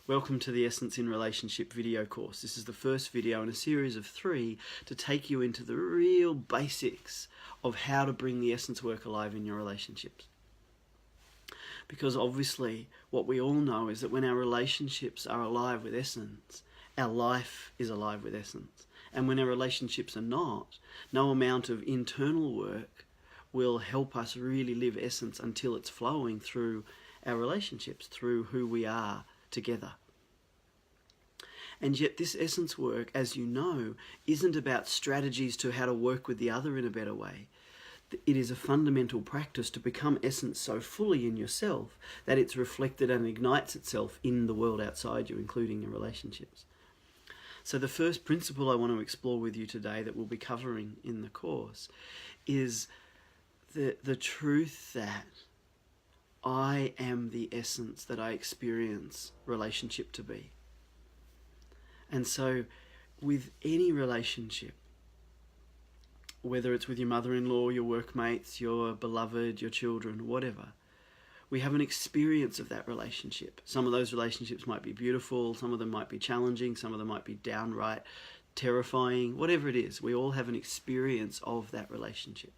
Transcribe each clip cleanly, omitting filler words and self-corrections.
Welcome to the Essence in Relationship video course. This is the first video in a series of 3 to take you into the real basics of how to bring the essence work alive in your relationships. Because obviously what we all know is that when our relationships are alive with essence, our life is alive with essence. And when our relationships are not, no amount of internal work will help us really live essence until it's flowing through our relationships, through who we are together. And yet this essence work, as you know, isn't about strategies to how to work with the other in a better way. It is a fundamental practice to become essence so fully in yourself that it's reflected and ignites itself in the world outside you, including your relationships. So the first principle I want to explore with you today that we'll be covering in the course is the truth that I am the essence that I experience relationship to be. And so with any relationship, whether it's with your mother-in-law, your workmates, your beloved, your children, whatever, we have an experience of that relationship. Some of those relationships might be beautiful, some of them might be challenging, some of them might be downright terrifying, whatever it is, we all have an experience of that relationship.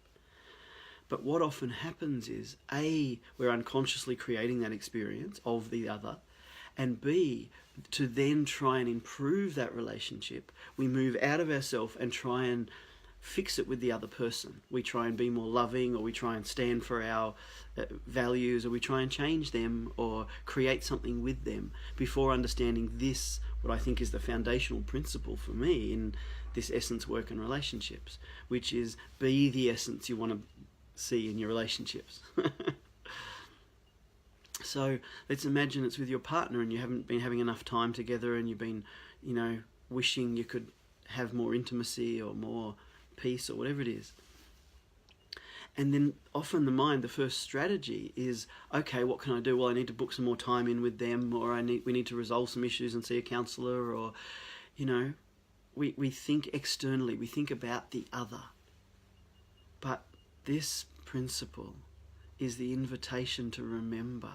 But what often happens is, A, we're unconsciously creating that experience of the other, and B, to then try and improve that relationship, we move out of ourselves and try and fix it with the other person. We try and be more loving, or we try and stand for our values, or we try and change them or create something with them before understanding this, what I think is the foundational principle for me in this essence work and relationships, which is be the essence you want to see in your relationships. So let's imagine it's with your partner and you haven't been having enough time together, and you've been, wishing you could have more intimacy or more peace or whatever it is. And then often the first strategy is, okay, what can I do? Well, I need to book some more time in with them, or we need to resolve some issues and see a counsellor, or, we think externally, we think about the other. But this principle is the invitation to remember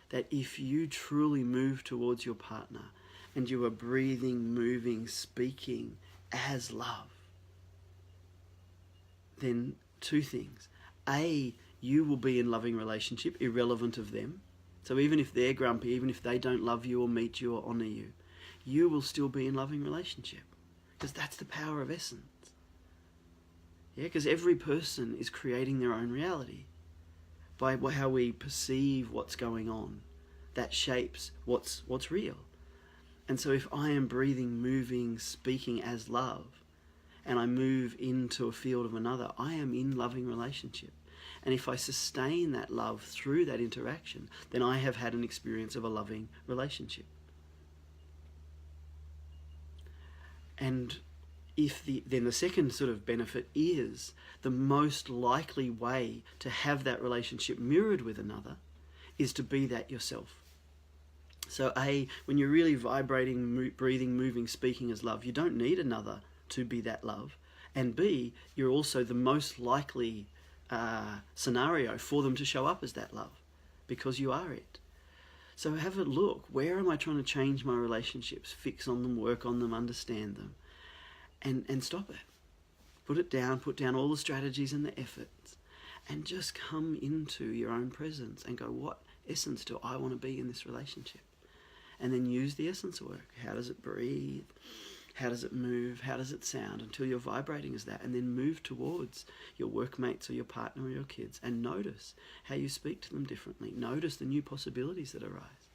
that if you truly move towards your partner and you are breathing, moving, speaking as love, then 2 things. A, you will be in loving relationship, irrelevant of them. So even if they're grumpy, even if they don't love you or meet you or honour you, you will still be in loving relationship, because that's the power of essence. Yeah, because every person is creating their own reality by how we perceive what's going on. That shapes what's real. And so if I am breathing, moving, speaking as love, and I move into a field of another, I am in loving relationship. And if I sustain that love through that interaction, then I have had an experience of a loving relationship. And then the second sort of benefit is the most likely way to have that relationship mirrored with another is to be that yourself. So A, when you're really vibrating, breathing, moving, speaking as love, you don't need another to be that love. And B, you're also the most likely scenario for them to show up as that love, because you are it. So have a look. Where am I trying to change my relationships? Fix on them, work on them, understand them. And stop it. Put down all the strategies and the efforts, and just come into your own presence and go, what essence do I want to be in this relationship? And then use the essence work. How does it breathe? How does it move? How does it sound? Until you're vibrating as that, and then move towards your workmates or your partner or your kids, and notice how you speak to them differently. Notice the new possibilities that arise.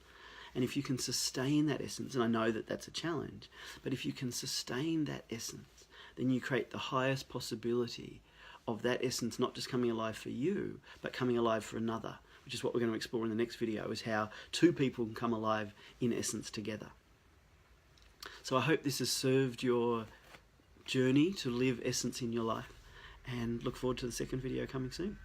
And if you can sustain that essence, and I know that that's a challenge, but if you can sustain that essence, then you create the highest possibility of that essence not just coming alive for you, but coming alive for another, which is what we're going to explore in the next video, is how 2 people can come alive in essence together. So I hope this has served your journey to live essence in your life, and look forward to the second video coming soon.